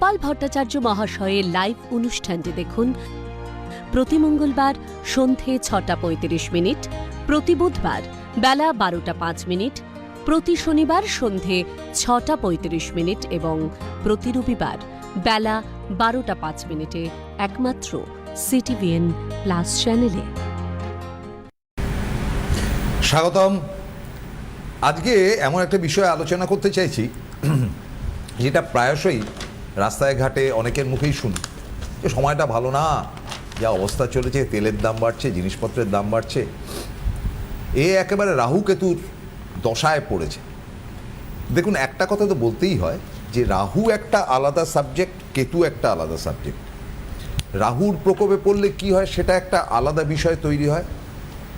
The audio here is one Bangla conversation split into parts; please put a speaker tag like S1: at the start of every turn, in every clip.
S1: গোপাল ভট্টাচার্য মহাশয়ের লাইভ অনুষ্ঠানটি দেখুন প্রতি মঙ্গলবার সন্ধে 6:35, প্রতি বুধবার বেলা 12:05, প্রতি শনিবার সন্ধে 6:35 এবং প্রতি রবিবার বেলা 12:05 একমাত্র সিটিভিএন প্লাস চ্যানেলে।
S2: স্বাগতম। আজকে এমন একটা বিষয়ে আলোচনা করতে চাইছি যেটা প্রায়শই রাস্তায় ঘাটে অনেকের মুখেই শুনি যে সময়টা ভালো না, যা অবস্থা চলেছে, তেলের দাম বাড়ছে, জিনিসপত্রের দাম বাড়ছে, একেবারে রাহু কেতুর দশায় পড়েছে। দেখুন, একটা কথা তো বলতেই হয় যে রাহু একটা আলাদা সাবজেক্ট, কেতু একটা আলাদা সাবজেক্ট। রাহুর প্রকোপে পড়লে কি হয় সেটা একটা আলাদা বিষয় তৈরি হয়,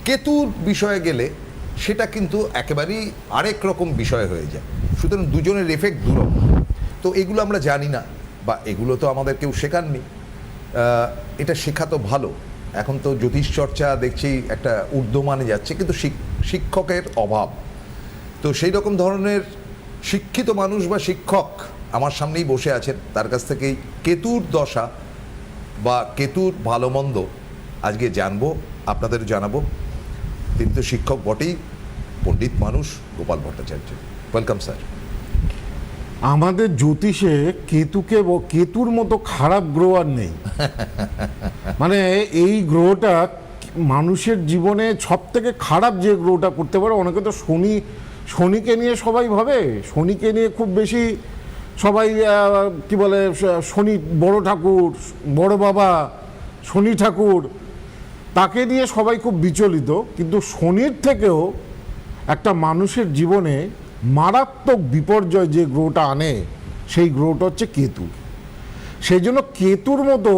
S2: কেতুর বিষয়ে গেলে সেটা কিন্তু একেবারেই আরেক রকম বিষয় হয়ে যায়। সুতরাং দুজনের এফেক্ট দুরকম। তো এগুলো আমরা জানি না, বা এগুলো তো আমাদের কেউ শেখাননি। এটা শেখা তো ভালো। এখন তো জ্যোতিষ চর্চা দেখছি একটা ঊর্ধ্বমানে যাচ্ছে, কিন্তু শিক্ষকের অভাব। তো সেই রকম ধরনের শিক্ষিত মানুষ বা শিক্ষক আমার সামনেই বসে আছেন, তার কাছ থেকেই কেতুর দশা বা কেতুর ভালো মন্দ আজকে জানবো, আপনাদের জানাবো। তিনি তো শিক্ষক বটেই, পণ্ডিত মানুষ, গোপাল ভট্টাচার্য। Welcome sir.
S3: আমাদের জ্যোতিষে কেতুর মতো খারাপ গ্রহ আর নেই। মানে এই গ্রহটা মানুষের জীবনে সব থেকে খারাপ যে গ্রহটা করতে পারে, অনেকে তো শনিকে নিয়ে সবাই ভাবে, শনিকে নিয়ে খুব বেশি সবাই কি বলে, শনি বড় ঠাকুর, বড় বাবা শনি ঠাকুর, তাকে নিয়ে সবাই খুব বিচলিত। কিন্তু শনির থেকেও একটা মানুষের জীবনে মারাত্মক বিপর্যয় যে গ্রহটা আনে, সেই গ্রহটা হচ্ছে কেতু। সেই জন্য কেতুর মতো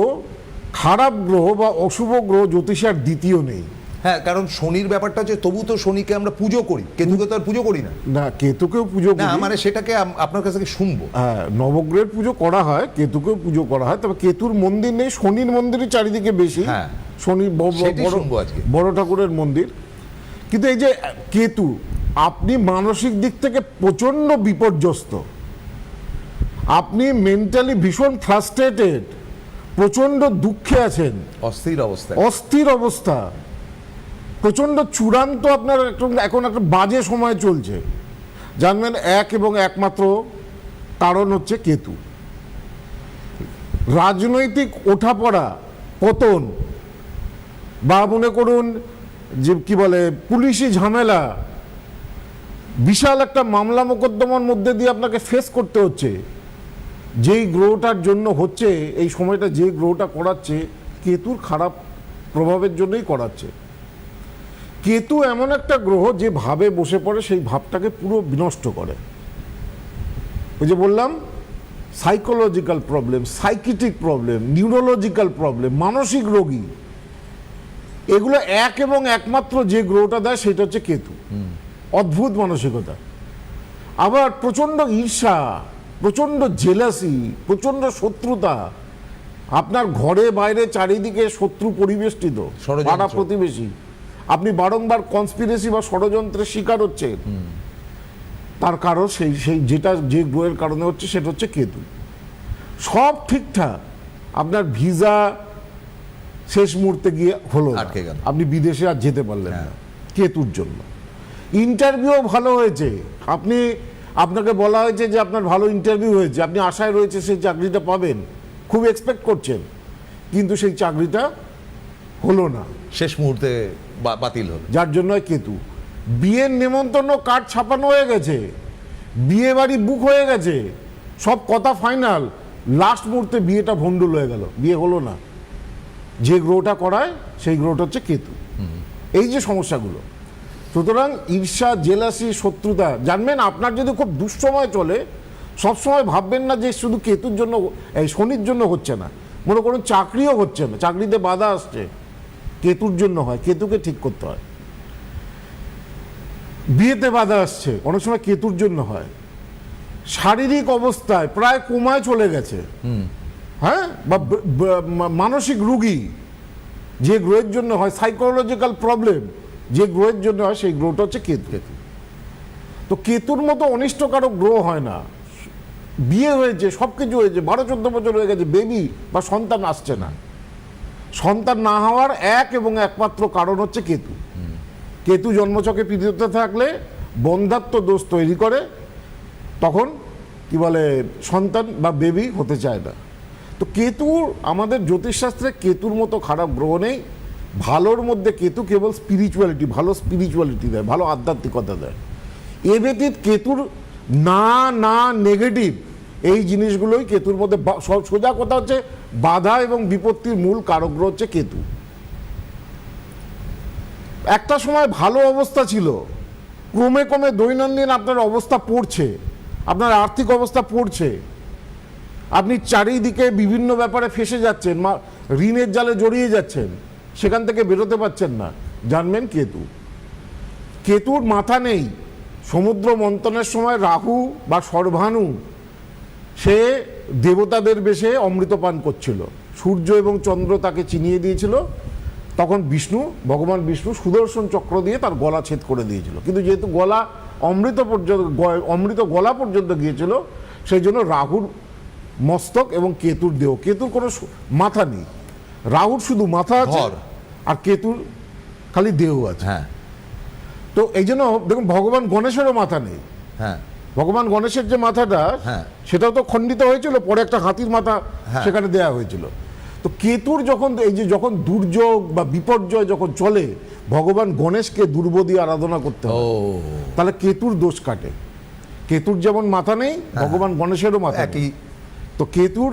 S3: খারাপ গ্রহ বা অশুভ গ্রহ জ্যোতিষে আর দ্বিতীয় নেই।
S2: হ্যাঁ, কারণ শনির ব্যাপারটা হচ্ছে, তবু তো শনিকে আমরা পুজো করি, কেতুকে তো আর পুজো করি না।
S3: না, কেতুকেও পুজো করি,
S2: মানে সেটাকে আপনার কাছ থেকে শুনবো।
S3: হ্যাঁ, নবগ্রহের পুজো করা হয়, কেতুকেও পুজো করা হয়, তবে কেতুর মন্দির নেই, শনির মন্দিরই চারিদিকে বেশি।
S2: হ্যাঁ,
S3: শনি বড় ঠাকুরের মন্দির। কিন্তু এই যে কেতু, আপনি মানসিক দিক থেকে প্রচন্ড বিপর্যস্ত, আপনি মেন্টালি ভীষণ ফ্রাস্ট্রেটেড, প্রচন্ড দুঃখে আছেন, অস্থির অবস্থা, প্রচন্ড চূড়ান্ত আপনার এখন একটা বাজে সময় চলছে। জানবেন এক এবং একমাত্র কারণ হচ্ছে কেতু। রাজনৈতিক ওঠাপড়া, পতন, বা মনে করুন যে কি বলে পুলিশি ঝামেলা, বিশাল একটা মামলা মোকদ্দমার মধ্যে দিয়ে আপনাকে ফেস করতে হচ্ছে, যেই গ্রহটার জন্য হচ্ছে। এই সময়টা যে গ্রহটা করাচ্ছে, কেতুর খারাপ প্রভাবের জন্যই করাচ্ছে। কেতু এমন একটা গ্রহ যে ভাবে বসে পড়ে, সেই ভাবটাকে পুরো বিনষ্ট করে। ওই যে বললাম, psychological problem, psychiatric problem, neurological problem, মানসিক রোগী, এগুলো এক এবং একমাত্র যে গ্রহটা দেয় সেটা হচ্ছে কেতু। অদ্ভুত মানসিকতা, আবার প্রচন্ড ঈর্ষা, প্রচন্ড জেলাসি, প্রচন্ড শত্রুতা। আপনার ঘরে বাইরে চারিদিকে শত্রু পরিবেষ্টিত, পাড়া প্রতিবেশী, আপনি বারংবার কনস্পিরেসি বা ষড়যন্ত্রের শিকার হচ্ছেন। তার কারণ সেই যেটা যে গ্রহের কারণে হচ্ছে সেটা হচ্ছে কেতু। সব ঠিকঠাক, আপনার ভিসা শেষ মুহূর্তে গিয়ে হলো, আপনি বিদেশে আর যেতে পারলেন না কেতুর জন্য। ইন্টারভিউ ভালো হয়েছে, আপনাকে বলা হয়েছে যে আপনার ভালো ইন্টারভিউ হয়েছে, আপনি আশায় রয়েছে সেই চাকরিটা পাবেন, খুব এক্সপেক্ট করছেন, কিন্তু সেই চাকরিটা হলো না,
S2: শেষ মুহূর্তে বাতিল হলো,
S3: যার জন্য কেতু। বিয়ের নেমন্তন্ন কার্ড ছাপানো হয়ে গেছে, বিয়ে বাড়ি বুক হয়ে গেছে, সব কথা ফাইনাল, লাস্ট মুহূর্তে বিয়েটা ভণ্ডুল হয়ে গেল, বিয়ে হলো না। যে গ্রহটা করায় সেই গ্রহটা হচ্ছে কেতু। এই যে সমস্যাগুলো, সুতরাং ঈর্ষা, জেলাসি, শত্রুতা, জানবেন আপনার যদি খুব দুঃসময় চলে, সবসময় ভাববেন না যে শুধু কেতুর জন্য, এই শনির জন্য হচ্ছে না। মনে করুন চাকরিও হচ্ছে না, চাকরিতে বাধা আসছে, কেতুর জন্য হয়, কেতুকে ঠিক করতে হয়। বিয়েতে বাধা আসছে, অনেক সময় কেতুর জন্য হয়। শারীরিক অবস্থায় প্রায় কোমায় চলে গেছে, হ্যাঁ, বা মানসিক রোগী, যে গ্রহের জন্য হয়, সাইকোলজিক্যাল প্রবলেম যে গ্রহের জন্য হয়, সেই গ্রহটা হচ্ছে কেতু। তো কেতুর মতো অনিষ্টকারক গ্রহ হয় না। বিয়ে হয়েছে, সব কিছু হয়েছে, 12-14 বছর হয়ে গেছে, বেবি বা সন্তান আসছে না। সন্তান না হওয়ার এক এবং একমাত্র কারণ হচ্ছে কেতু। কেতু জন্মছকে পীড়িত থাকলে বন্ধ্যাত্ব দোষ তৈরি করে, তখন কি বলে সন্তান বা বেবি হতে চায় না। তো কেতুর আমাদের জ্যোতিষশাস্ত্রে কেতুর মতো খারাপ গ্রহ নেই। ভালোর মধ্যে কেতু কেবল স্পিরিচুয়ালিটি, ভালো স্পিরিচুয়ালিটি দেয়, ভালো আধ্যাত্মিকতা দেয়। এ ব্যতীত কেতুর না নেগেটিভ এই জিনিসগুলোই কেতুর মধ্যে সোজা কথা হচ্ছে বাধা এবং বিপত্তির মূল কারক গ্রহ হচ্ছে কেতু। একটা সময় ভালো অবস্থা ছিল, ক্রমে ক্রমে দৈনন্দিন আপনার অবস্থা পড়ছে, আপনার আর্থিক অবস্থা পড়ছে, আপনি চারিদিকে বিভিন্ন ব্যাপারে ফেসে যাচ্ছেন, ঋণের জালে জড়িয়ে যাচ্ছেন, সেখান থেকে বেরোতে পারছেন না, জানবেন কেতু। কেতুর মাথা নেই। সমুদ্র মন্থনের সময় রাহু বা সর্বাণু সে দেবতাদের বেশে অমৃত পান করছিল, সূর্য এবং চন্দ্র তাকে চিনিয়ে দিয়েছিল, তখন ভগবান বিষ্ণু সুদর্শন চক্র দিয়ে তার গলা ছেদ করে দিয়েছিল। কিন্তু যেহেতু গলা অমৃত গলা পর্যন্ত গিয়েছিল, সেই জন্য রাহুর মস্তক এবং কেতুর দেহ, কেতুর কোনো মাথা নেই। রাহুর শুধু মাথা আছে আর কেতুর খালি দেহ আছে।
S2: হ্যাঁ,
S3: তো এই জন্য দেখুন ভগবান গণেশেরও মাথা নেই।
S2: হ্যাঁ,
S3: ভগবান গণেশের যে মাথাটা,
S2: হ্যাঁ,
S3: সেটাও তো খণ্ডিত হয়েছিল, পরে একটা হাতির মাথা সেখানে দেয়া হয়েছিল। তো কেতুর যখন দুর্যোগ বা বিপর্যয় যখন চলে, ভগবান গণেশকে দুর্ব দিয়ে আরাধনা করতে হয়, তাহলে কেতুর দোষ কাটে। কেতুর যেমন মাথা নেই, ভগবান গণেশেরও মাথা নেই। তো কেতুর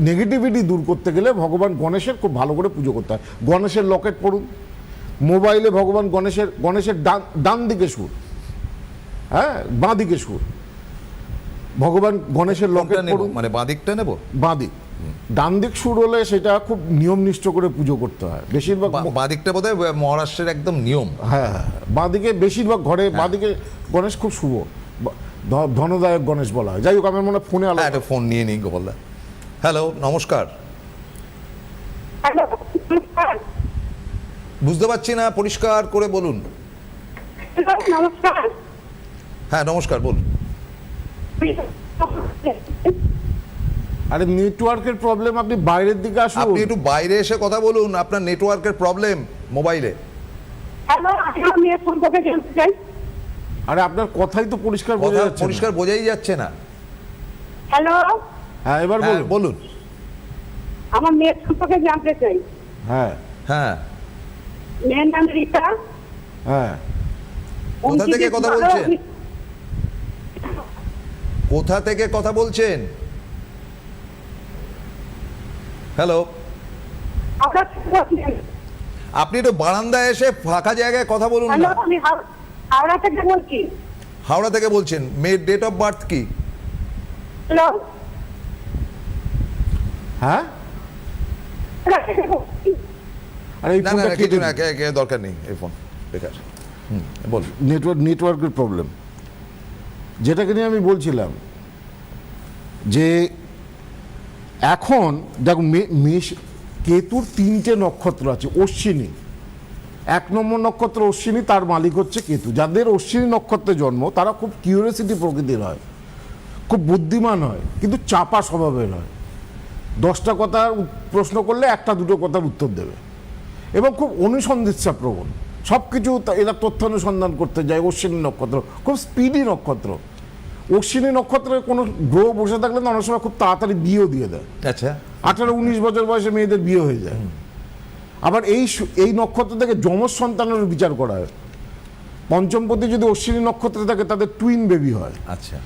S3: নেগেটিভিটি দূর করতে গেলে ভগবান গণেশের খুব ভালো করে পুজো করতে হয়। গণেশের লকেট পড়ুন মোবাইলে, ভগবান গণেশের ডান দিকে সুর, হ্যাঁ বাঁ দিকে সুর, ভগবান গণেশের লকেট পড়ুন।
S2: মানে বাঁ দিকটা নেব,
S3: বাঁ দিক। ডান দিক সুর হলে সেটা খুব নিয়মনিষ্ঠ করে পুজো করতে হয়। বেশিরভাগ
S2: বাঁ দিকটা বোধহয় মহারাষ্ট্রের একদম নিয়ম।
S3: হ্যাঁ, বাঁ দিকে বেশিরভাগ ঘরে বাঁ দিকে গণেশ খুব শুভ, ধনদায়ক গণেশ বলা হয়। যাই হোক, আমার মনে ফোনে
S2: একটা ফোন নিয়ে নিই গোপালদা। হ্যালো, নমস্কার। বুঝতে পারছি না, পরিষ্কার করে বলুন।
S4: নমস্কার।
S2: হ্যাঁ নমস্কার, বলুন।
S3: আরে নেটওয়ার্কের প্রবলেম, আপনি বাইরের দিকে আসুন।
S2: আপনি একটু বাইরে এসে কথা বলুন, আপনার নেটওয়ার্কের প্রবলেম মোবাইলে।
S4: হ্যালো, আমি সম্পর্কে জানতে চাই।
S3: আরে আপনার কথাই তো পরিষ্কার বোঝা যাচ্ছে না।
S2: পরিষ্কার বোঝাই যাচ্ছে না।
S4: হ্যালো,
S3: হ্যাঁ এবার বলুন।
S2: বলুন।
S4: আমার মেয়ের সম্পর্কে জানতে চাই।
S3: হ্যাঁ
S2: হ্যাঁ,
S4: মেয়ের নাম রিতা।
S3: হ্যাঁ,
S2: কোথা থেকে কথা বলছেন? কোথা থেকে কথা বলছেন? হ্যালো, আপনি একটু বারান্দায় এসে ফাঁকা জায়গায় কথা বলুন
S4: হ্যালো,
S2: না।
S4: আমি হাওড়া থেকে বলছি।
S2: হাওড়া থেকে বলছেন। মেয়ের ডেট অফ বার্থ কি?
S4: হ্যালো,
S3: হ্যাঁ, আরে এই
S2: না না
S3: ফোনটা
S2: কিছু
S3: কেটে
S2: না, দরকার নেই, এই ফোন বেকার। বলুন।
S3: নেটওয়ার্কের প্রবলেম, যেটাকে নিয়ে আমি বলছিলাম যে এখন দেখো কেতুর 3টে নক্ষত্র আছে। অশ্বিনী 1 নম্বর নক্ষত্র, অশ্বিনী, তার মালিক হচ্ছে কেতু। যাদের অশ্বিনী নক্ষত্রে জন্ম তারা খুব কিউরিয়াসিটি প্রকৃতির হয়, খুব বুদ্ধিমান হয়, কিন্তু চাপা স্বভাবের হয়। 10টা কথার প্রশ্ন করলে 1-2 কথার উত্তর দেবে, এবং খুব অনুসন্ধিৎসা প্রবণ। সব কিছু এরা তথ্য অনুসন্ধান করতে যায়। অশ্বিনী নক্ষত্র খুব স্পিডি নক্ষত্র। অশ্বিনী নক্ষত্রে কোনো গ্রহ বসে থাকলে না অনেক সময় খুব তাড়াতাড়ি বিয়েও দিয়ে দেয়।
S2: আচ্ছা,
S3: 18-19 বছর বয়সে মেয়েদের বিয়ে হয়ে যায়। আবার এই নক্ষত্র থেকে যমজ সন্তানের বিচার করা হয়। পঞ্চমপতি যদি অশ্বিনী নক্ষত্রে থাকে তাদের টুইন বেবি হয়।
S2: আচ্ছা।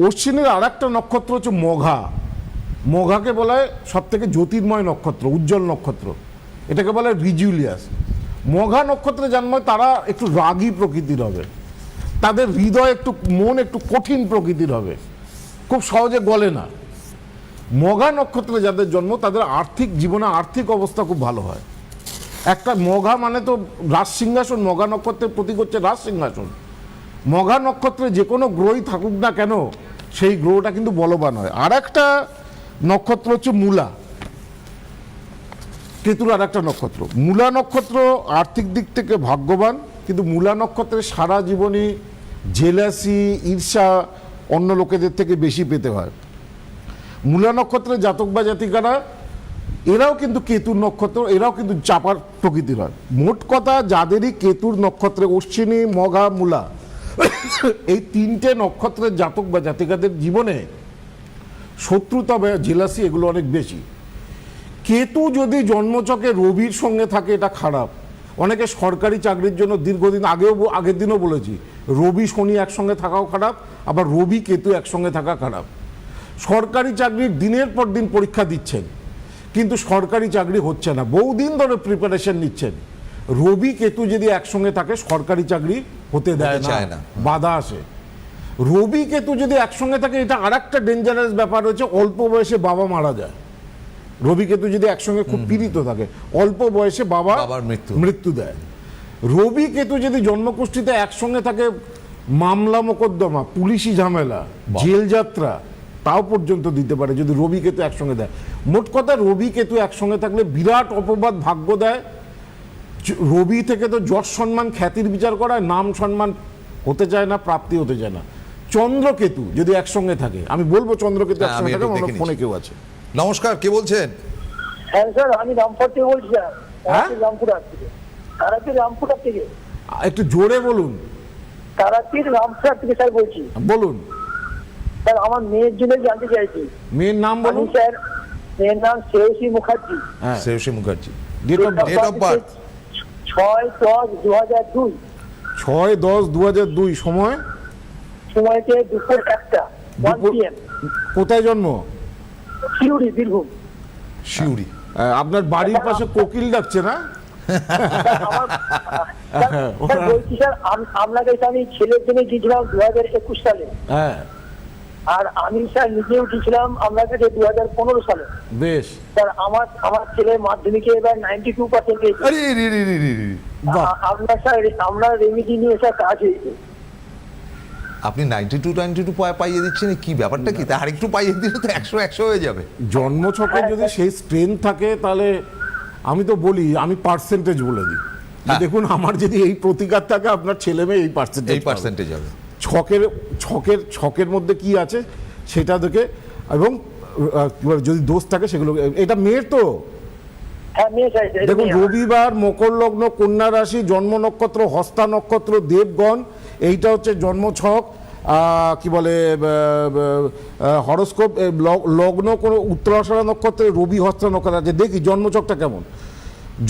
S3: অশ্বিনীর আর একটা নক্ষত্র হচ্ছে মঘা। মঘাকে বলা হয় সব থেকে জ্যোতির্ময় নক্ষত্র, উজ্জ্বল নক্ষত্র। এটাকে বলা হয় রিজুলিয়াস। মঘা নক্ষত্রে জন্মায় তারা একটু রাগী প্রকৃতির হবে, তাদের হৃদয় মন একটু কঠিন প্রকৃতির হবে, খুব সহজে গলে না। মঘা নক্ষত্রে যাদের জন্ম তাদের জীবনে আর্থিক অবস্থা খুব ভালো হয়। একটা মঘা মানে তো রাজ সিংহাসন, মঘা নক্ষত্রের প্রতীক হচ্ছে রাজ সিংহাসন। মঘা নক্ষত্রে যে কোনো গ্রহই থাকুক না কেন সেই গ্রহটা কিন্তু বলবান হয়। আর একটা নক্ষত্র হচ্ছে মূলা, কেতুর আর একটা নক্ষত্র। মূলা নক্ষত্র আর্থিক দিক থেকে ভাগ্যবান, কিন্তু মূলা নক্ষত্রের সারা জীবনই জেলাসি, ঈর্ষা, অন্য লোকেদের থেকে বেশি পেতে হয়। মূলা নক্ষত্রের জাতক বা জাতিকারা এরাও কিন্তু কেতুর নক্ষত্র, এরাও কিন্তু চাপার প্রকৃতির হয়। মোট কথা যাদেরই কেতুর নক্ষত্রে অশ্বিনী, মঘা, মূলা এই তিনটে নক্ষত্রের জাতক বা জাতিকাদের জীবনে শত্রুতা বা জেলাসি এগুলো অনেক বেশি। কেতু যদি জন্মচকে রবির সঙ্গে থাকে এটা খারাপ। অনেকে সরকারি চাকরির জন্য দীর্ঘদিন আগের দিনও বলেছি, রবি শনি একসঙ্গে থাকাও খারাপ, আবার রবি কেতু একসঙ্গে থাকা খারাপ। সরকারি চাকরির দিনের পর দিন পরীক্ষা দিচ্ছেন কিন্তু সরকারি চাকরি হচ্ছে না, বহুদিন ধরে প্রিপারেশন নিচ্ছেন, রবি কেতু যদি একসঙ্গে থাকে সরকারি চাকরি হতে দেয়
S2: চায়
S3: না,
S2: না।
S3: বাধা আসে। রবি কেতু যদি একসঙ্গে থাকে এটা আর একটা ডেঞ্জারাস ব্যাপার হচ্ছে, অল্প বয়সে বাবা মারা যায়। রবি কেতু যদি একসঙ্গে খুব পীড়িত থাকে অল্প বয়সে বাবার মৃত্যু দেয়। রবি কেতু যদি জন্মকুষ্ঠিতে একসঙ্গে থাকে মামলা মোকদ্দমা, পুলিশি ঝামেলা, জেল যাত্রা তাও পর্যন্ত দিতে পারে যদি রবি কেতু একসঙ্গে দেয়। মোট কথা রবি কেতু একসঙ্গে থাকলে বিরাট অপবাদ ভাগ্য দেয়। রবি থেকে তো যশ সম্মান খ্যাতির বিচার করা হয়, নাম সম্মান হতে চায় না, প্রাপ্তি হতে চায় না। চন্দ্রকেতু যদি একসঙ্গে থাকে, আমি বলবো চন্দ্রকেতু একসঙ্গে থাকে, আমার ফোনে কেউ আছে।
S2: নমস্কার, কে বলছেন?
S5: হ্যাঁ স্যার, আমি রামপুর থেকে বলছি স্যার।
S3: হ্যাঁ?
S5: রামপুরহাট থেকে। তারাপীঠ রামপুরহাট থেকে।
S3: একটু জোরে বলুন।
S5: তারাপীঠ রামপুরহাট থেকে স্যার বলছি।
S3: বলুন
S5: স্যার, আমার মেয়ের জন্য জানতে চাইছি।
S3: মেয়ের নাম
S5: আমি
S3: বলুন।
S5: স্যার, মেয়ের নাম শ্রেয়সী মুখার্জি।
S3: হ্যাঁ,
S2: Shreyasi Mukherjee.
S3: Date of
S2: Date of birth?
S5: 6/10/2002।
S3: 6/10/2002। সময়?
S5: সময়তে দুপুর 1টা, 1 PM।
S3: কোথায় জন্ম?
S5: শিউরি, বীরভূম।
S2: শিউরি।
S3: আপনার বাড়ির পাশে কোকিল ডাকছে না?
S5: স্যার বলছি স্যার, আপনার কাছে আমি ছেলের জন্য গিয়েছিলাম 2021 সালে।
S3: হ্যাঁ,
S5: আর আমি স্যার নিজেও গিয়েছিলাম আপনার কাছে 2015 সালে।
S3: বেশ।
S5: স্যার আমার ছেলে মাধ্যমিকে এবার 92% পেয়েছে।
S2: আরে রে রে রে রে রে।
S3: বাহ।
S5: আপনার স্যার, আমরা রেমিডি নিয়ে স্যার কাজ হয়েছে।
S2: আপনি 92 পাইয়ে দিচ্ছেন, কি ব্যাপারটা কি? তা আরেকটু পাইয়ে দিলে তো 100 হয়ে যাবে।
S3: জন্মছকে যদি সেই স্ট্রেংথ থাকে তাহলে আমি তো বলি, আমি পার্সেন্টেজ বলে দিই যে
S2: হ্যাঁ।
S3: দেখুন আমার যদি এই প্রতিকার থাকে আপনার ছেলে মেয়ে এই
S2: এই পার্সেন্টেজ হবে।
S3: ছকের মধ্যে কি আছে সেটা দেখে, এবং যদি দোষ থাকে সেগুলো। এটা মেয়ের তো
S5: হ্যাঁ, মেয়ে স্যার।
S3: দেখুন, রবিবার, মকর লগ্ন, কন্যা রাশি, জন্ম নক্ষত্র হস্তা নক্ষত্র, দেবগণ, এইটা হচ্ছে জন্মছক। কি বলে হরোস্কোপ, লগ্ন কোনো উত্তরাষাঢ়া নক্ষত্রে রবি হস্তা নক্ষত্র আছে। দেখি জন্মছকটা কেমন।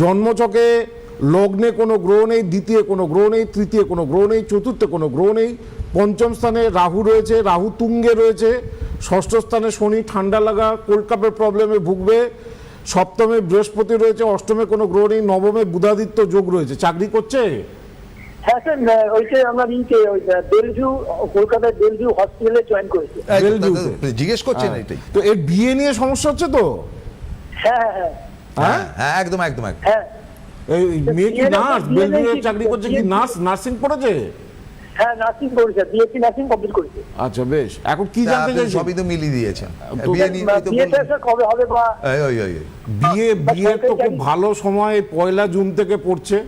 S3: জন্মছকে লগ্নে কোনো গ্রহ নেই, দ্বিতীয় কোনো গ্রহ নেই, তৃতীয় কোনো গ্রহ নেই, চতুর্থে কোনো গ্রহ নেই, পঞ্চম স্থানে রাহু রয়েছে, রাহু তুঙ্গে রয়েছে, ষষ্ঠ স্থানে শনি ঠান্ডা লাগা কোলকাপের প্রবলেমে ভুগবে, সপ্তমে বৃহস্পতি রয়েছে, অষ্টমে কোনো গ্রহ নেই, নবমে বুধাদিত্য যোগ রয়েছে। চাকরি করছে?
S5: হ্যাঁ স্যার, ওইটা আমরা বেলভিউ, কলকাতার বেলভিউ হসপিটালে জয়েন করেছি।
S2: জিজ্ঞেস করছেন এটাই
S3: তো এর বিয়ে নিয়ে সমস্যা হচ্ছে তো?
S5: হ্যাঁ হ্যাঁ
S3: হ্যাঁ,
S2: হ্যাঁ, একদম একদম একদম।
S5: হ্যাঁ
S3: এই মেয়ে কি নার্স? বেলভিউয়ে চাকরি করছে কি? নার্সিং পড়েছে?
S5: হ্যাঁ, নার্সিং করেছে, বিএসসি নার্সিং কমপ্লিট করেছে।
S3: আচ্ছা, বেশ। এখন কি জানতে
S2: আপনি
S3: চাইছেন?
S2: সবই তো মিলিয়ে দিয়েছেন।
S3: তো
S2: বিয়ে নিয়ে তো
S5: বিয়েটা স্যার কবে হবে বা
S2: ওই
S3: বিয়ের তো খুব ভালো সময় 1 জুন থেকে পড়ছে।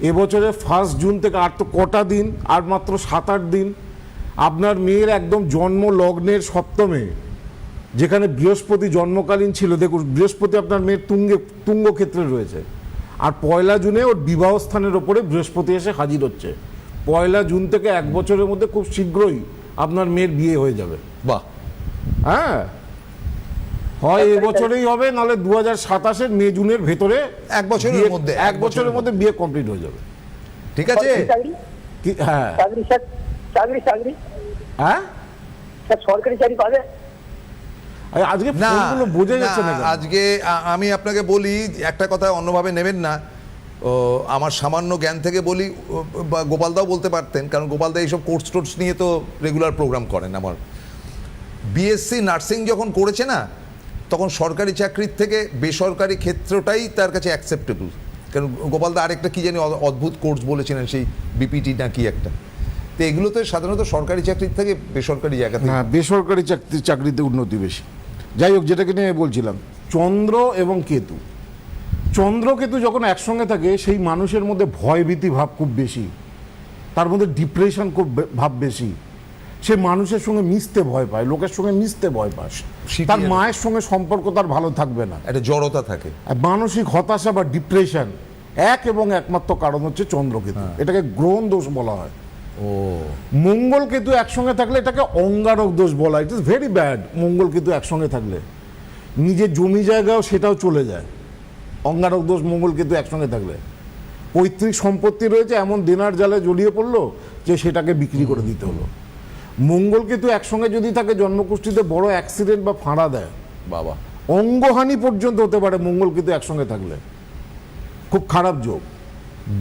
S3: এবছরে 1 জুন থেকে, আর তো কটা দিন, আর মাত্র 7-8 দিন। আপনার মেয়ের একদম জন্ম লগ্নের সপ্তমে, যেখানে বৃহস্পতি জন্মকালীন ছিল, দেখুন বৃহস্পতি আপনার মেয়ের তুঙ্গ ক্ষেত্রে রয়েছে। আর 1 জুনে ওর বিবাহ স্থানের ওপরে বৃহস্পতি এসে হাজির হচ্ছে। 1 জুন থেকে 1 বছরের মধ্যে খুব শীঘ্রই আপনার মেয়ের বিয়ে হয়ে যাবে।
S2: বাহ।
S3: হ্যাঁ, হয় এবছরেই হবে, নাহলে 2027-এর মে জুনের ভেতরে
S2: 1 বছরের মধ্যে,
S3: 1 বছরের মধ্যে বিয়ে কমপ্লিট হয়ে যাবে।
S2: ঠিক আছে।
S5: চাকরি
S3: কি? হ্যাঁ,
S5: চাকরি স্যার, চাকরি
S3: হ্যাঁ,
S5: স্যার সরকারি চাকরি পাবে?
S3: আজকে
S2: না,
S3: ফোনগুলো বোঝা যাচ্ছে না কেন?
S2: আজকে আমি আপনাকে বলি, একটা কথা অন্যভাবে নেবেন না। আমার সামান্য জ্ঞান থেকে বলি, বা গোপালদাও বলতে পারতেন, কারণ গোপালদা এইসব কোর্স টোর্স নিয়ে তো রেগুলার প্রোগ্রাম করেন। আমার বিএসসি নার্সিং যখন করেছে না, তখন সরকারি চাকরির থেকে বেসরকারি ক্ষেত্রটাই তার কাছে অ্যাকসেপ্টেবল। কারণ গোপালদা আরেকটা কি জানি অদ্ভুত কোর্স বলেছিলেন, সেই বিপিটি না কি একটা। তো এগুলোতে সাধারণত সরকারি চাকরির থেকে বেসরকারি জায়গাতে।
S3: হ্যাঁ, বেসরকারি চাকরিতে উন্নতি বেশি। যাই হোক, যেটাকে নিয়ে বলছিলাম, চন্দ্র এবং কেতু। চন্দ্র কেতু যখন একসঙ্গে থাকে সেই মানুষের মধ্যে ভয়ভীতি ভাব খুব বেশি, তার মধ্যে ডিপ্রেশন খুব ভাব বেশি, সে মানুষের সঙ্গে মিশতে ভয় পায়, লোকের সঙ্গে মিশতে ভয় পায়,
S2: সিটি
S3: তার
S2: এলাকা।
S3: মায়ের সঙ্গে সম্পর্ক তার ভালো থাকবে না।
S2: একটা জড়তা থাকে।
S3: আর মানসিক হতাশা বা ডিপ্রেশন এক এবং একমাত্র কারণ হচ্ছে চন্দ্রকেতু। এটাকে গ্রহণ দোষ বলা হয়।
S2: ও
S3: মঙ্গল কেতু একসঙ্গে থাকলে এটাকে অঙ্গারক দোষ বলা হয়। It is very bad. Mangal Ketu একসঙ্গে থাকলে নিজের জমি জায়গাও সেটাও চলে যায়। অঙ্গারক দোষ মঙ্গল কেতু একসঙ্গে থাকলে পৈতৃক সম্পত্তি রয়েছে এমন দেনার জালে জড়িয়ে পড়লো যে সেটাকে বিক্রি করে দিতে হলো। মঙ্গল কেতু একসঙ্গে যদি থাকে জন্মকুষ্ঠিতে বড় অ্যাক্সিডেন্ট বা ফাঁড়া দেয়,
S2: বাবা,
S3: অঙ্গহানি পর্যন্ত হতে পারে মঙ্গল কেতু একসঙ্গে থাকলে। খুব খারাপ যোগ।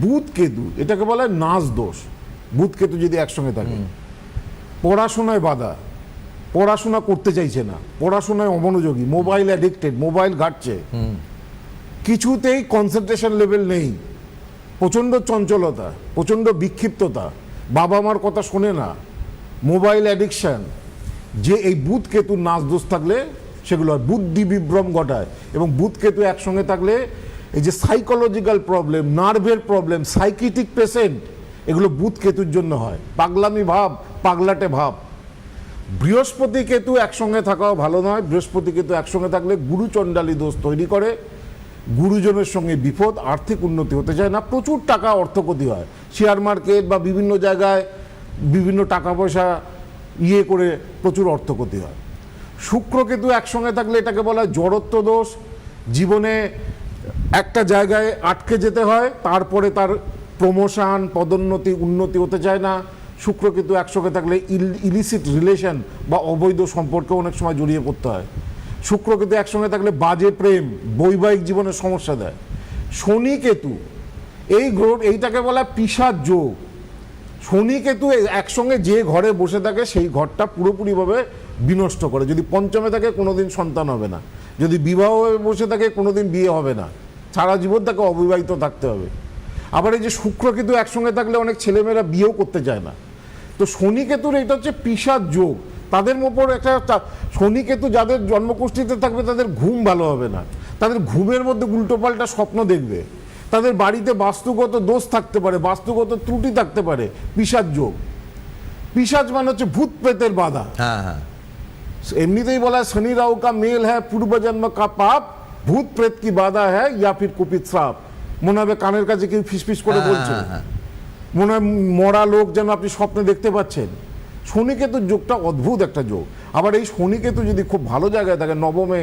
S3: বুধ কেতু এটাকে বলা হয় নাচ দোষ। বুধ কেতু যদি একসঙ্গে থাকে পড়াশোনায় বাধা, পড়াশোনা করতে চাইছে না, পড়াশোনায় অমনোযোগী, মোবাইল অ্যাডিক্টেড, মোবাইল ঘাটছে, কিছুতেই কনসেন্ট্রেশন লেভেল নেই, প্রচণ্ড চঞ্চলতা, প্রচণ্ড বিক্ষিপ্ততা, বাবা মার কথা শোনে না, মোবাইল অ্যাডিকশান। যে এই বুধ কেতুর নাচ দোষ থাকলে সেগুলো হয়। বুদ্ধি বিভ্রম ঘটায়। এবং বুধ কেতু একসঙ্গে থাকলে এই যে সাইকোলজিক্যাল প্রবলেম, নার্ভের প্রবলেম, সাইকিটিক পেশেন্ট, এগুলো বুধ কেতুর জন্য হয়। পাগলামি ভাব, পাগলাটে ভাব। বৃহস্পতি কেতু একসঙ্গে থাকাও ভালো নয়। বৃহস্পতি কেতু একসঙ্গে থাকলে গুরুচণ্ডালী দোষ তৈরি করে, গুরুজনের সঙ্গে বিপদ, আর্থিক উন্নতি হতে চায় না, প্রচুর টাকা অর্থক্ষতি হয়। শেয়ার মার্কেট বা বিভিন্ন জায়গায় বিভিন্ন টাকা পয়সা করে প্রচুর অর্থক্ষতি হয়। শুক্র কেতু একসঙ্গে থাকলে এটাকে বলা হয় জড়ত্ব দোষ। জীবনে একটা জায়গায় আটকে যেতে হয়, তারপরে তার প্রমোশন, পদোন্নতি, উন্নতি হতে চায় না। শুক্র কেতু একসঙ্গে থাকলে ইলিসিট রিলেশন বা অবৈধ সম্পর্কে অনেক সময় জড়িয়ে পড়তে হয়। শুক্র কেতু একসঙ্গে থাকলে বাজে প্রেম, বৈবাহিক জীবনে সমস্যা দেয়। শনি কেতু এই গ্রহ, এইটাকে বলা হয় পিশাচ যোগ। শনি কেতু একসঙ্গে যে ঘরে বসে থাকে সেই ঘরটা পুরোপুরিভাবে বিনষ্ট করে। যদি পঞ্চমে থাকে কোনোদিন সন্তান হবে না, যদি বিবাহ হয়ে বসে থাকে কোনোদিন বিয়ে হবে না, সারা জীবন তাকে অবিবাহিত থাকতে হবে। আবার এই যে শুক্র কেতু একসঙ্গে থাকলে অনেক ছেলেমেয়েরা বিয়েও করতে চায় না। তো শনি কেতুর এটা হচ্ছে পিশাচ যোগ। তাদের ওপর একটা শনি কেতু যাদের জন্মকুষ্ঠিতে থাকবে তাদের ঘুম ভালো হবে না, তাদের ঘুমের মধ্যে উল্টোপাল্টা স্বপ্ন দেখবে, তাদের বাড়িতে বাস্তুগত দোষ থাকতে পারে, বাস্তুগত ত্রুটি থাকতে পারে। পিশাচ যোগ। পিশাচ মানে হচ্ছে ভূত প্রেতের বাধা।
S2: হ্যাঁ হ্যাঁ,
S3: এমনিতেই বলা হয় শনি রাহু কা মেল হ্যাঁ পূর্ব জন্ম কা পাপ, ভূত প্রেত কি বাধা হ্যাঁ ইয়া ফির কুপিত শ্রাপ। মনে হবে কানের কাছে কেউ ফিসফিস করে বলছে, মনে হয় মরা লোক যেন আপনি স্বপ্নে দেখতে পাচ্ছেন। শনিকেতুর যোগটা অদ্ভুত একটা যোগ। আবার এই শনিকেতু যদি খুব ভালো জায়গায় থাকে, নবমে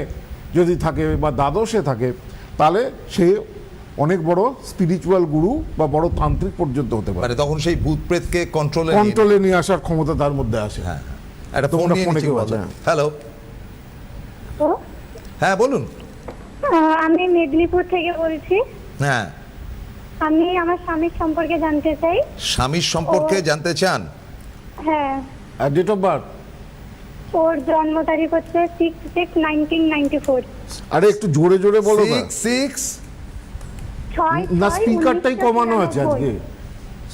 S3: যদি থাকে বা দ্বাদশে থাকে, তাহলে সে অনেক বড় স্পিরিচুয়াল গুরু বা বড় তান্ত্রিক পর্যন্ত হতে পারে।
S2: মানে তখন সেই ভূত প্রেতকে
S3: কন্ট্রোলে নিয়ে আসার ক্ষমতা তার মধ্যে আসে।
S2: হ্যাঁ, একটা
S3: তোমরা
S2: ফোন
S3: ফোনে
S2: নিয়ে
S3: কেউ
S2: নিচ্ছি।
S3: আছে?
S2: হ্যালো, হ্যাঁ বলুন।
S6: আমি মেদিনীপুর থেকে বলছি।
S2: হ্যাঁ,
S6: আমি আমার স্বামীর সম্পর্কে জানতে চাই।
S2: স্বামীর সম্পর্কে জানতে চান?
S6: হ্যাঁ,
S3: আর ডেট অফ বার্থ?
S6: ওর জন্ম তারিখ হচ্ছে 6/6/1994।
S3: আরে একটু জোরে জোরে বলো না।
S2: 6
S3: না, স্পিকারটাই কমানো আছে আজকে।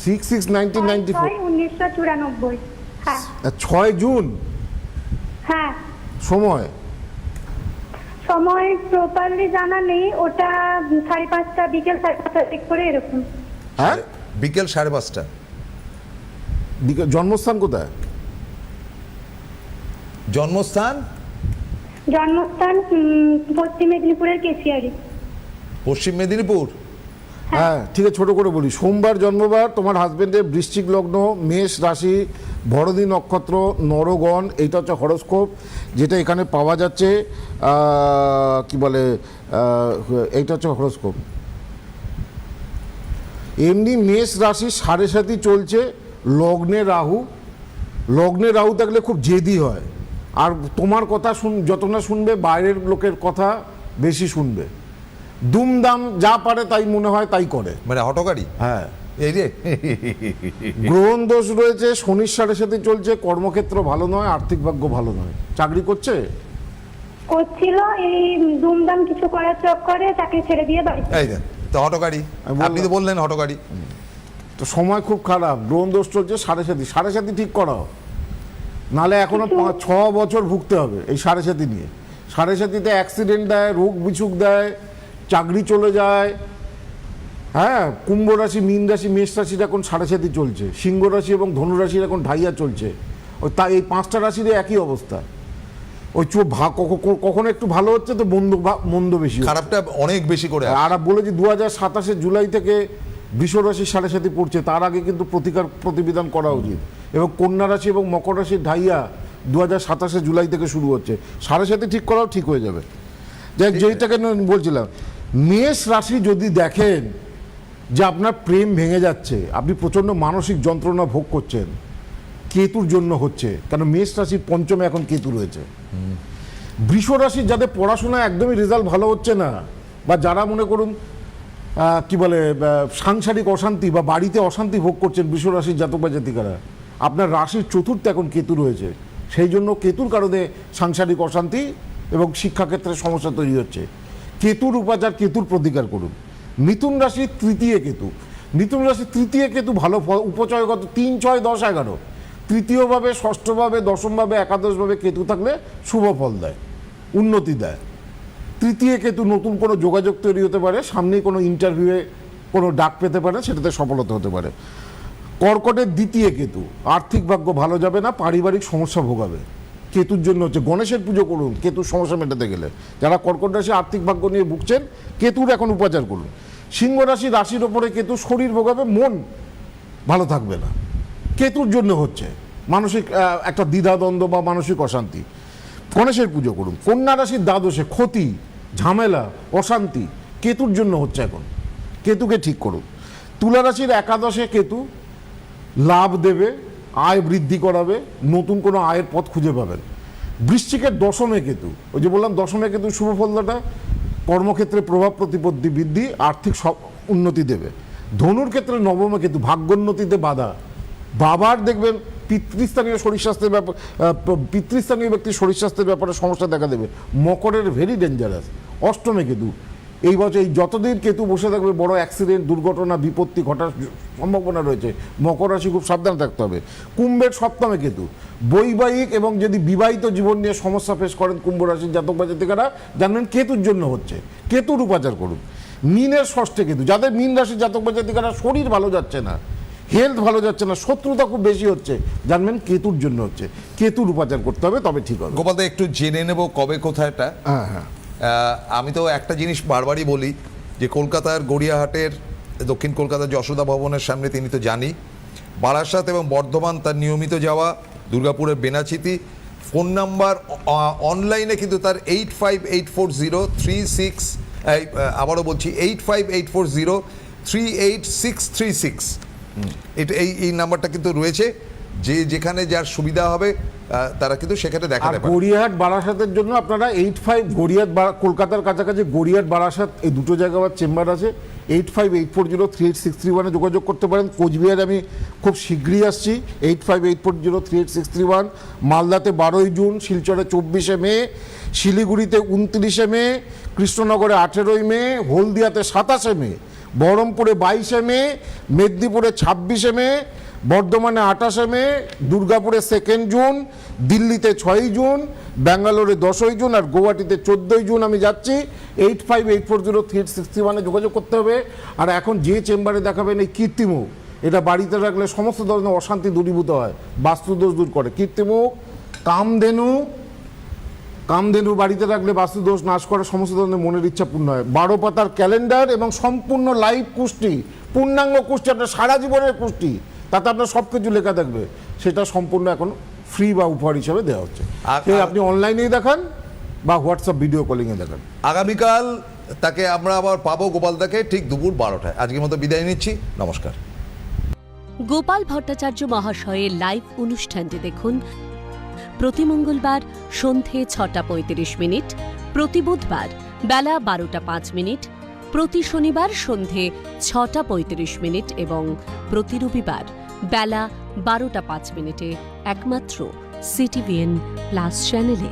S3: 6/6/1994।
S6: 1994। হ্যাঁ
S3: 6 জুন।
S6: হ্যাঁ,
S3: সময়?
S6: সময় প্রপারলি জানা নেই, ওটা 5:30 বিকেল 5:30 ঠিক করে এরকম।
S3: হ্যাঁ,
S2: বিকেল 5:30।
S3: জন্মস্থান কোথায়?
S2: জন্মস্থান?
S6: জন্মস্থান পশ্চিম মেদিনীপুরের কেশিয়ারি।
S2: পশ্চিম মেদিনীপুর।
S3: হ্যাঁ ঠিক আছে, ছোট করে বলি। সোমবার জন্মবার, তোমার হাজবেন্ডের বৃশ্চিক লগ্ন, মেষ রাশি, ভরদী নক্ষত্র, নরগণ। এইটা হচ্ছে হরোস্কোপ যেটা এখানে পাওয়া যাচ্ছে। কি বলে, এইটা হচ্ছে হরোস্কোপ। এমনি মেষ রাশি 7.5 চলছে, লগ্নে রাহু। লগ্নে রাহু থাকলে খুব জেদি হয়, আর তোমার কথা যত না শুনবে বাইরের লোকের কথা বেশি শুনবে। দুমদাম যা পারে তাই মনে হয় তাই করে,
S2: মানে হটকারী।
S3: হ্যাঁ।
S2: এই যে
S3: গ্রহণ দোষ রয়েছে, শনির 7.5 চলছে, কর্মক্ষেত্র ভালো নয়, আর্থিক ভাগ্য ভালো নয়। চাকরি করছে?
S6: করছিল, এই দুমদাম কিছু করার চক্করে চাকরি ছেড়ে দিয়ে বাড়ি।
S2: এই যে তো হটকারী, আপনি তো বললেন হটকারী।
S3: তো সময় খুব খারাপ, গ্রহণ দোষ চলছে 7.5। 7.5 ঠিক করাও, নালে এখনো 6 বছর ভুগতে হবে এই 7.5 নিয়ে। 7.5-তে অ্যাক্সিডেন্ট দেয়, রোগ বিসুখ দেয়, চাকরি চলে যায়। হ্যাঁ, কুম্ভ রাশি, মীন রাশি, মেষ রাশির এখন 7.5 চলছে, সিংহ রাশি এবং ধনু রাশির এখন ঢাইয়া চলছে। এই 5টা রাশির একই অবস্থা। ওই কখনো একটু ভালো হচ্ছে তো মন্দ বেশি হচ্ছে।
S2: খারাপটা অনেক বেশি করে
S3: আর বলে যে 2027 জুলাই থেকে বৃষ রাশির সাড়ে সাথে পড়ছে, তার আগে কিন্তু প্রতিবিধান করা উচিত। এবং কন্যা রাশি এবং মকর রাশির ঢাইয়া 2027 জুলাই থেকে শুরু হচ্ছে, সাড়ে সাথে ঠিক করাও ঠিক হয়ে যাবে। যেইটাকে বলছিলাম, মেষ রাশি যদি দেখেন যে আপনার প্রেম ভেঙে যাচ্ছে, আপনি প্রচণ্ড মানসিক যন্ত্রণা ভোগ করছেন, কেতুর জন্য হচ্ছে, কারণ মেষ রাশির পঞ্চমে এখন কেতু রয়েছে। বৃষ রাশির যাদের পড়াশোনা একদমই রেজাল্ট ভালো হচ্ছে না, বা যারা মনে করুন কি বলে সাংসারিক অশান্তি বা বাড়িতে অশান্তি ভোগ করছেন, বৃষ রাশির জাতক বা জাতিকারা, আপনার রাশির চতুর্থে এখন কেতু রয়েছে, সেই জন্য কেতুর কারণে সাংসারিক অশান্তি এবং শিক্ষাক্ষেত্রে সমস্যা তৈরি হচ্ছে। কেতুর উপাচার, কেতুর প্রতিকার করুন। মিথুন রাশির তৃতীয় কেতু, মিথুন রাশির তৃতীয় কেতু ভালো ফল, উপচয়গত 3, 6, 10, 11 তৃতীয়ভাবে, ষষ্ঠভাবে, দশমভাবে, একাদশভাবে কেতু থাকলে শুভ ফল দেয়, উন্নতি দেয়। তৃতীয় কেতু নতুন কোনো যোগাযোগ তৈরি হতে পারে, সামনেই কোনো ইন্টারভিউয়ে কোনো ডাক পেতে পারে, সেটাতে সফলতা হতে পারে। কর্কটের দ্বিতীয় কেতু, আর্থিক ভাগ্য ভালো যাবে না, পারিবারিক সমস্যা ভোগাবে, কেতুর জন্য হচ্ছে। গণেশের পুজো করুন কেতুর সমস্যা মেটাতে গেলে। যারা কর্কট রাশি আর্থিক ভাগ্য নিয়ে ভুগছেন, কেতুর এখন উপাচার করুন। সিংহ রাশি, রাশির ওপরে কেতু, শরীর ভোগাবে, মন ভালো থাকবে না, কেতুর জন্য হচ্ছে। মানসিক একটা দ্বিধাদ্বন্দ্ব বা মানসিক অশান্তি। গণেশের পুজো করুন। কন্যা রাশির দ্বাদশে ক্ষতি, ঝামেলা, অশান্তি কেতুর জন্য হচ্ছে এখন, কেতুকে ঠিক করুন। তুলা রাশির একাদশে কেতু, লাভ দেবে, আয় বৃদ্ধি করাবে, নতুন কোনো আয়ের পথ খুঁজে পাবেন। বৃশ্চিকের দশমে কেতু, ওই যে বললাম দশমে কেতু শুভ ফলদাটা, কর্মক্ষেত্রে প্রভাব প্রতিপত্তি বৃদ্ধি, আর্থিক সব উন্নতি দেবে। ধনুর ক্ষেত্রে নবমে কেতু, ভাগ্যোন্নতিতে বাধা, বাবার দেখবেন পিতৃস্থানীয় শরীর স্বাস্থ্যের ব্যাপার, পিতৃস্থানীয় ব্যক্তির শরীর স্বাস্থ্যের ব্যাপারে সমস্যা দেখা দেবে। মকরের ভেরি ডেঞ্জারাস, অষ্টমে কেতু, এই বছর এই যতদিন কেতু বসে থাকবে বড় অ্যাক্সিডেন্ট, দুর্ঘটনা, বিপত্তি ঘটার সম্ভাবনা রয়েছে। মকর রাশি খুব সাবধান থাকতে হবে। কুম্ভের সপ্তমে কেতু, বৈবাহিক এবং যদি বিবাহিত জীবন নিয়ে সমস্যা ফেস করেন কুম্ভ রাশির জাতক বা জাতিকারা, জানবেন কেতুর জন্য হচ্ছে, কেতুর উপাচার করুন। মীনের ষষ্ঠে কেতু, যাদের মীন রাশির জাতক বা জাতিকারা শরীর ভালো যাচ্ছে না, হেলথ ভালো যাচ্ছে না, শত্রুতা খুব বেশি হচ্ছে, জানবেন কেতুর জন্য হচ্ছে, কেতুর উপাচার করতে হবে, তবে ঠিক হবে।
S2: গোপাল দা, একটু জেনে নেব কবে কোথায়টা।
S3: হ্যাঁ হ্যাঁ,
S2: আমি তো একটা জিনিস বারবারই বলি যে কলকাতার গড়িয়াহাটের দক্ষিণ কলকাতার যশোদা ভবনের সামনে তিনি তো জানি, বারাসাত এবং বর্ধমান তার নিয়মিত যাওয়া, দুর্গাপুরের বেনাচিতি। ফোন নাম্বার অনলাইনে কিন্তু তার 858403 আবারও বলছি 8584038636। এটা এই নাম্বারটা কিন্তু রয়েছে, যে যেখানে যার সুবিধা হবে তারা কিন্তু সেখানে দেখা যাবে।
S3: গড়িয়াহাট বারাসাতের জন্য আপনারা 85 গড়িয়াহাট কলকাতার কাছাকাছি গড়িয়াহাট বারাসাত এই দুটো জায়গা আমার চেম্বার আছে, 8584038631 যোগাযোগ করতে পারেন। কোচবিহার আমি খুব শীঘ্রই আসছি, 8584038631। মালদাতে 12ই জুন, শিলচরে 24শে মে, শিলিগুড়িতে 29শে মে, কৃষ্ণনগরে 18ই মে, হলদিয়াতে 27শে মে, বহরমপুরে 22শে মে, মেদিনীপুরে 26শে মে, বর্ধমানে 28শে মে, দুর্গাপুরে 2 জুন, দিল্লিতে 6ই জুন, ব্যাঙ্গালোরে 10ই জুন, আর গুয়াহাটিতে 14ই জুন আমি যাচ্ছি। 8584038631 যোগাযোগ করতে হবে। আর এখন যে চেম্বারে দেখাবেন এই কীর্তিমুখ, এটা বাড়িতে রাখলে সমস্ত ধরনের অশান্তি দূরীভূত হয়, বাস্তুদোষ দূর করে। কীর্তিমুখ, কামধেনু বাড়িতে রাখলে বাস্তুদোষ নাশ করে, সমস্ত ধরনের মনের ইচ্ছা পূর্ণ হয়। 12 পাতার ক্যালেন্ডার এবং সম্পূর্ণ লাইভ কুষ্টি, পূর্ণাঙ্গ কুষ্টি, আপনার সারা জীবনের কুষ্টি, তাতে আপনার সব কিছু লেখা থাকবে, সেটা সম্পূর্ণ এখন ফ্রি বা উপহার হিসাবে দেওয়া হচ্ছে। আপনি অনলাইনেই দেখান বা হোয়াটসঅ্যাপ ভিডিও কলিংয়ে দেখান।
S2: আগামীকাল তাকে আমরা আবার পাবো গোপালদাকে ঠিক দুপুর 12টায়। আজকের মতো বিদায় নিচ্ছি, নমস্কার।
S1: গোপাল ভট্টাচার্য মহাশয়ের লাইভ অনুষ্ঠানটি দেখুন প্রতি মঙ্গলবার সন্ধে 6:35, প্রতি বুধবার বেলা 12:05, প্রতি শনিবার সন্ধে 6:35 এবং প্রতি রবিবার বেলা 12:05 একমাত্র CTVN+ চ্যানেলে।